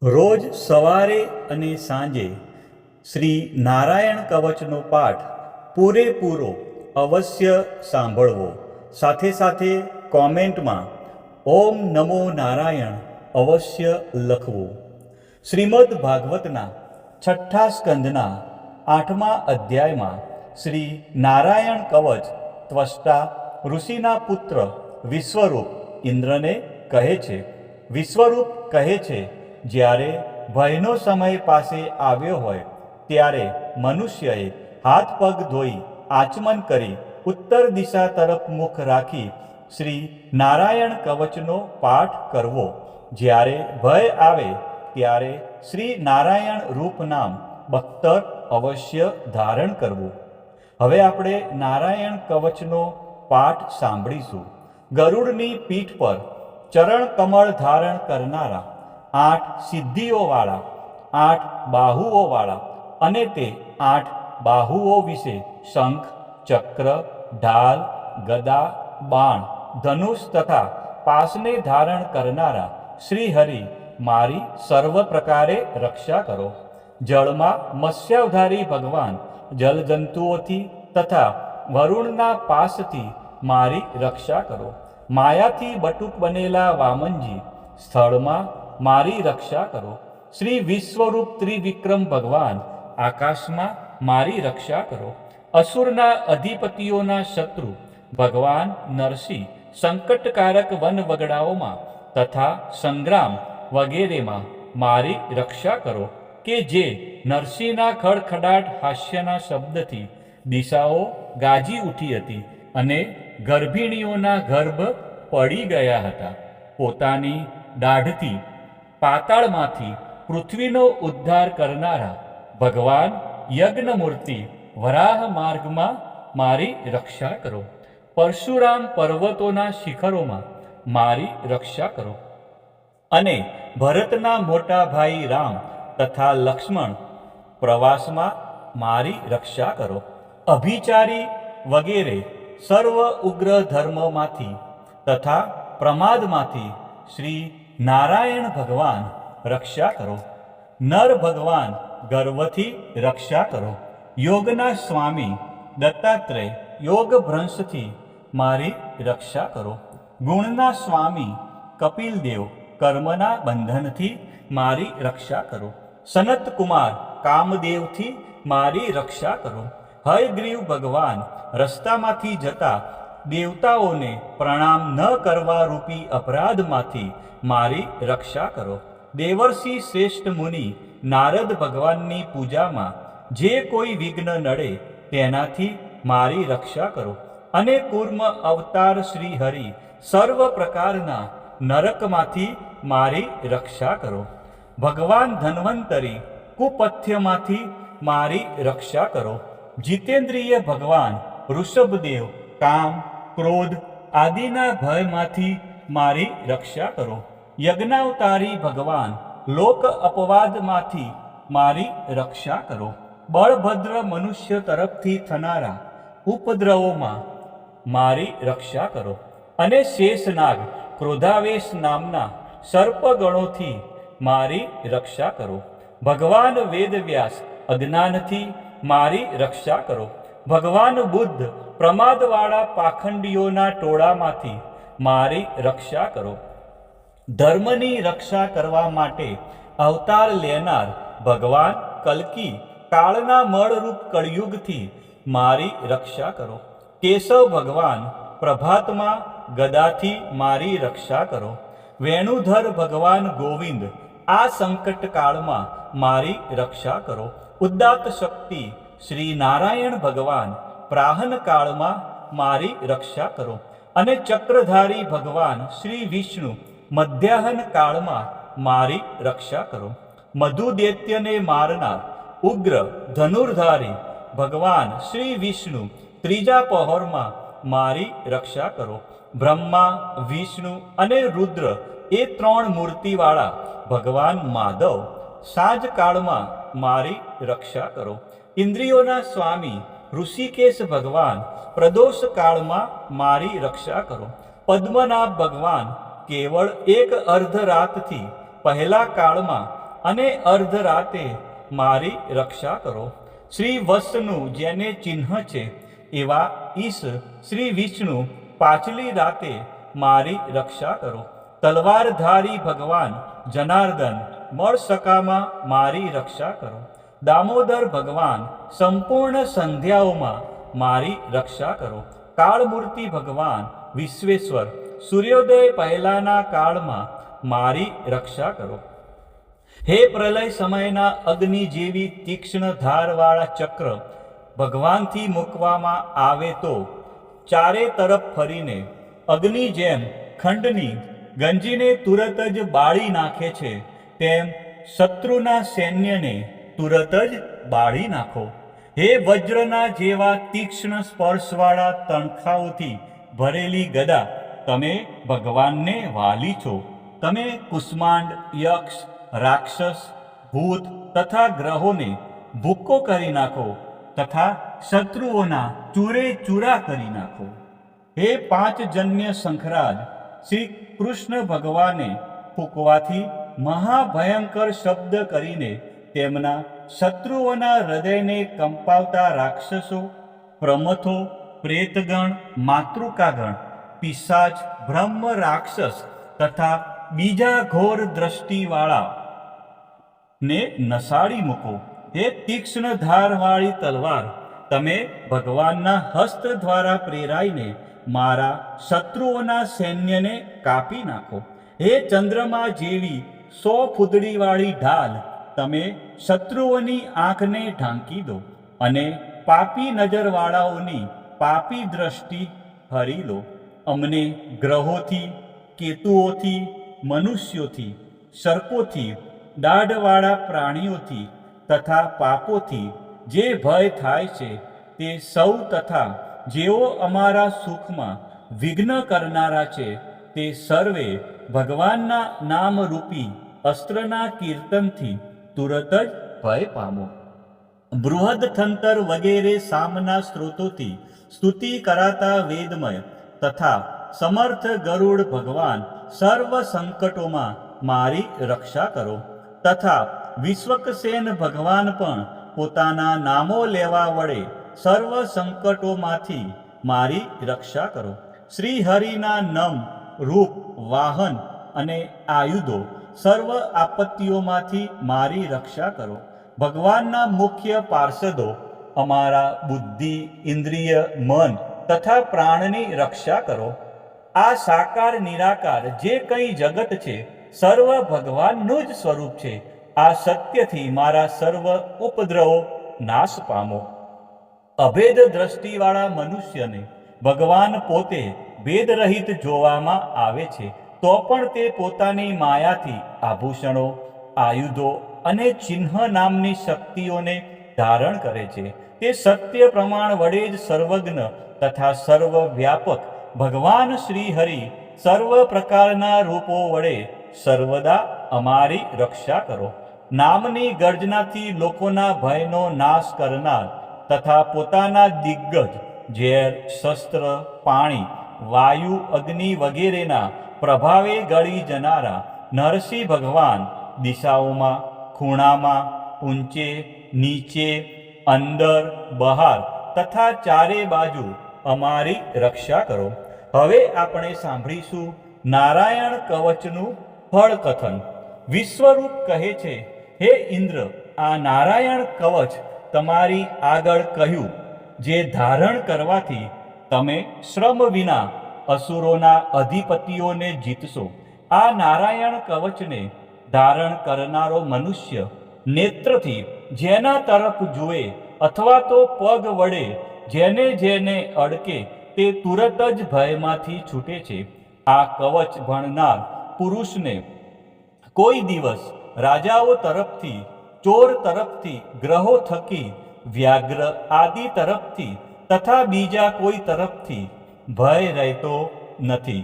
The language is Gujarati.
રોજ સવારે અને સાંજે શ્રી નારાયણ કવચનો પાઠ પૂરેપૂરો અવશ્ય સાંભળવો. સાથે સાથે કોમેન્ટમાં ઓમ નમો નારાયણ અવશ્ય લખવું. શ્રીમદ ભાગવતના 6ઠ્ઠા સ્કંદના 8મા અધ્યાયમાં શ્રી નારાયણ કવચ ત્વષ્ટા ઋષિના પુત્ર વિશ્વરૂપ ઇન્દ્રને કહે છે. વિશ્વરૂપ કહે છે, જ્યારે ભયનો સમય પાસે આવ્યો હોય ત્યારે મનુષ્યએ હાથ પગ ધોઈ આચમન કરી ઉત્તર દિશા તરફ મુખ રાખી શ્રી નારાયણ કવચનો પાઠ કરવો. જ્યારે ભય આવે ત્યારે શ્રી નારાયણ રૂપ નામ બખ્તર અવશ્ય ધારણ કરવું. હવે આપણે નારાયણ કવચનો પાઠ સાંભળીશું. ગરુડની પીઠ પર ચરણ કમળ ધારણ કરનારા, 8 સિદ્ધિઓવાળા, 8 બાહુઓવાળા અને તે 8 બાહુઓ વિશે શંખ, ચક્ર, ઢાલ, ગદા, બાણ, ધનુષ તથા પાસને ધારણ કરનારા શ્રી હરિ મારી સર્વ પ્રકારે રક્ષા કરો. જળમાં મત્સ્યાવધારી ભગવાન જલજંતુઓથી તથા વરુણના પાસથી મારી રક્ષા કરો. માયાથી બટુક બનેલા વામનજી સ્થળમાં મારી રક્ષા કરો. શ્રી વિશ્વરૂપ ત્રિવિક્રમ ભગવાન આકાશમાં મારી રક્ષા કરો. અસુરના અધિપતિઓના શત્રુ ભગવાન નરસિંહ સંકટકારક વન વગડાઓમાં તથા સંગ્રામ વગેરેમાં મારી રક્ષા કરો કે જે નરસિંહના ખડખડાટ હાસ્યના શબ્દથી દિશાઓ ગાજી ઉઠી હતી અને ગર્ભિણીઓના ગર્ભ પડી ગયા હતા. પોતાની દાઢથી પાતાળમાંથી પૃથ્વીનો ઉદ્ધાર કરનારા ભગવાન યજ્ઞમૂર્તિ વરાહ માર્ગમાં મારી રક્ષા કરો. પરશુરામ પર્વતોના શિખરોમાં મારી રક્ષા કરો અને ભરતના મોટા ભાઈ રામ તથા લક્ષ્મણ પ્રવાસમાં મારી રક્ષા કરો. અભિચારી વગેરે સર્વ ઉગ્ર ધર્મમાંથી તથા પ્રમાદમાંથી શ્રી નારાયણ ભગવાન રક્ષા કરો. નર ભગવાન ગર્વથી રક્ષા કરો. યોગના સ્વામી દત્તાત્રેય યોગ ભ્રંશથી મારી રક્ષા કરો. ગુણના સ્વામી કપિલદેવ કર્મના બંધનથી મારી રક્ષા કરો. સનત કુમાર કામદેવથી મારી રક્ષા કરો. હયગ્રીવ ભગવાન રસ્તામાંથી જતા દેવતાઓને પ્રણામ ન કરવા રૂપી અપરાધમાંથી મારી રક્ષા કરો. દેવર્ષિ શ્રેષ્ઠ મુનિ નારદ ભગવાનની પૂજામાં જે કોઈ વિઘ્ન નડે તેનાથી મારી રક્ષા કરો. અને કૂર્મ અવતાર શ્રી હરિ સર્વ પ્રકારના નરકમાંથી મારી રક્ષા કરો. ભગવાન ધન્વંતરી કુપથ્યમાંથી મારી રક્ષા કરો. જીતેન્દ્રિય ભગવાન ઋષભદેવ કામ, ક્રોધ આદિના ભયમાંથી મારી રક્ષા કરો. યજ્ઞાવતારી ભગવાન લોક અપવાદમાંથી મારી રક્ષા કરો. બળભદ્ર મનુષ્ય તરફથી થનારા ઉપદ્રવોમાં મારી રક્ષા કરો. અને શેષનાગ ક્રોધાવેશ નામના સર્પગણોથી મારી રક્ષા કરો. ભગવાન વેદવ્યાસ અજ્ઞાનથી મારી રક્ષા કરો. ભગવાન બુદ્ધ પ્રમાદવાળા પાખંડીઓના ટોળામાંથી મારી રક્ષા કરો. ધર્મની રક્ષા કરવા માટે અવતાર લેનાર ભગવાન કલ્કી કાળના મળરૂપ કળયુગથી મારી રક્ષા કરો. કેશવ ભગવાન પ્રભાતમાં ગદાથી મારી રક્ષા કરો. વેણુધર ભગવાન ગોવિંદ આ સંકટ કાળમાં મારી રક્ષા કરો. ઉદાત્ત શક્તિ શ્રી નારાયણ ભગવાન પ્રાહન કાળમાં મારી રક્ષા કરો. અને ચક્રધારી ભગવાન શ્રી વિષ્ણુ મધ્યાહન કાળમાં મારી રક્ષા કરો. મધુદૈત્યને મારનાર ઉગ્ર ધનુર્ધારી ભગવાન શ્રી વિષ્ણુ ત્રીજા પહોરમાં મારી રક્ષા કરો. બ્રહ્મા, વિષ્ણુ અને રુદ્ર એ 3 મૂર્તિવાળા ભગવાન માધવ સાંજ કાળમાં મારી રક્ષા કરો. ઇન્દ્રિયોના સ્વામી ઋષિકેશ ભગવાન પ્રદોષ કાળમાં મારી રક્ષા કરો. પદ્મનાભ ભગવાન કેવળ એક અર્ધરાતથી પહેલા કાળમાં અને અર્ધરાતે મારી રક્ષા કરો. શ્રી વત્સનું જેને ચિહ્ન છે એવા ઈશ શ્રી વિષ્ણુ પાછલી રાતે મારી રક્ષા કરો. તલવારધારી ભગવાન જનાર્દન મળસકામાં મારી રક્ષા કરો. દામોદર ભગવાન સંપૂર્ણ સંધ્યાઓમાં મારી રક્ષા કરો. કાળમૂર્તિ ભગવાન વિશ્વેશ્વર સૂર્યોદય પહેલાના કાળમાં મારી રક્ષા કરો. હે પ્રલય સમયના અગ્નિ જેવી તીક્ષ્ણ ધારવાળા ચક્ર ભગવાનથી મૂકવામાં આવે તો ચારે તરફ ફરીને અગ્નિ જેમ ખંડની ગંજીને તુરત જ બાળી નાખે છે તેમ શત્રુના સૈન્યને તુરત જ બાળી નાખો. હે વજ્રના જેવા તીક્ષ્ણ સ્પર્શવાળા તણખાઓથી ભરેલી ગદા તમે ભગવાનને વાલી છો. તમે કુષ્માંડ યક્ષ રાક્ષસ ભૂત તથા ગ્રહોને ભૂક્કો કરી નાખો તથા શત્રુઓના ચૂરે ચૂરા કરી નાખો. હે પાંચજન્ય શંખરાજ શ્રી કૃષ્ણ ભગવાને ફૂંકવાથી મહાભયંકર શબ્દ કરીને તેમના શત્રુઓના હૃદયને કંપાવતા રાક્ષસો પ્રમથો પ્રેતગણ માતૃકાગણ પિશાચ બ્રહ્મ રાક્ષસ તથા બીજા ઘોર દ્રષ્ટિવાળા ને નસાડી મૂકો. હે તીક્ષ્ણ ધારવાળી તલવાર તમે ભગવાનના હસ્ત દ્વારા પ્રેરાઈને મારા શત્રુઓના સૈન્યને કાપી નાખો. હે ચંદ્રમા જેવી 100 ફૂદડીવાળી ઢાલ તમે શત્રુઓની આંખને ઢાંકી દો અને પાપી નજરવાળાઓની પાપી દ્રષ્ટિ હરી લો. અમને ગ્રહોથી કેતુઓથી મનુષ્યોથી સર્પોથી દાઢવાળા પ્રાણીઓથી તથા પાપોથી જે ભય થાય છે તે સૌ તથા જેઓ અમારા સુખમાં વિઘ્ન કરનારા છે તે સર્વે ભગવાનના નામરૂપી અસ્ત્રના કીર્તનથી તુરત જ ભય પામો. બૃહદથંતર વગેરે સામના સ્ત્રોતોથી સ્તુતિ કરાતા વેદમય તથા સમર્થ ગરુડ ભગવાન સર્વ સંકટોમાં મારી રક્ષા કરો તથા વિશ્વકસેન ભગવાન પણ પોતાના નામો લેવા વડે સર્વ સંકટોમાંથી મારી રક્ષા કરો. શ્રી હરિના નમ રૂપ વાહન અને આયુધો સર્વ આપત્તિઓમાંથી મારી રક્ષા કરો. ભગવાનના મુખ્ય પાર્ષદો અમારા બુદ્ધિ ઇન્દ્રિય મન તથા પ્રાણની રક્ષા કરો. આ સાકાર નિરાકાર જે કંઈ જગત છે સર્વ ભગવાનનું જ સ્વરૂપ છે. આ સત્યથી મારા સર્વ ઉપદ્રવો નાશ પામો. અભેદ દ્રષ્ટિવાળા મનુષ્યને ભગવાન પોતે ભેદરહિત જોવામાં આવે છે તો પણ તે પોતાની માયાથી આભૂષણો આયુધો અને ચિહ્ન નામની શક્તિઓને ધારણ કરે છે. તે સત્ય પ્રમાણ વડે જ સર્વજ્ઞ તથા સર્વવ્યાપક ભગવાન શ્રી હરિ સર્વ પ્રકારના રૂપો વડે સર્વદા અમારી રક્ષા કરો. નામની ગર્જનાથી લોકોના ભયનો નાશ કરનાર તથા પોતાના દિગ્ગજ ઝેર શસ્ત્ર પાણી વાયુ અગ્નિ વગેરેના પ્રભાવે ગળી જનારા નરસિંહ ભગવાન દિશાઓમાં ખૂણામાં ઊંચે નીચે અંદર બહાર તથા ચારે બાજુ અમારી રક્ષા કરો. હવે આપણે સાંભળીશું નારાયણ કવચનું ફળકથન. વિશ્વરૂપ કહે છે, હે ઇન્દ્ર, આ નારાયણ કવચ તમારી આગળ કહ્યું જે ધારણ કરવાથી તમે શ્રમ વિના અસુરોના અધિપતિઓને જીતશો. આ નારાયણ કવચને ધારણ કરનારો મનુષ્ય નેત્રથી જેના તરફ જુએ અથવા તો પગ વડે જેને જેને અડકે તે તુરત જ ભયમાંથી છૂટે છે. આ કવચ ભણનાર પુરુષને કોઈ દિવસ રાજાઓ તરફથી ચોર તરફથી ગ્રહો થકી વ્યાઘ્ર આદિ તરફથી તથા બીજા કોઈ તરફથી ભય રહેતો નથી.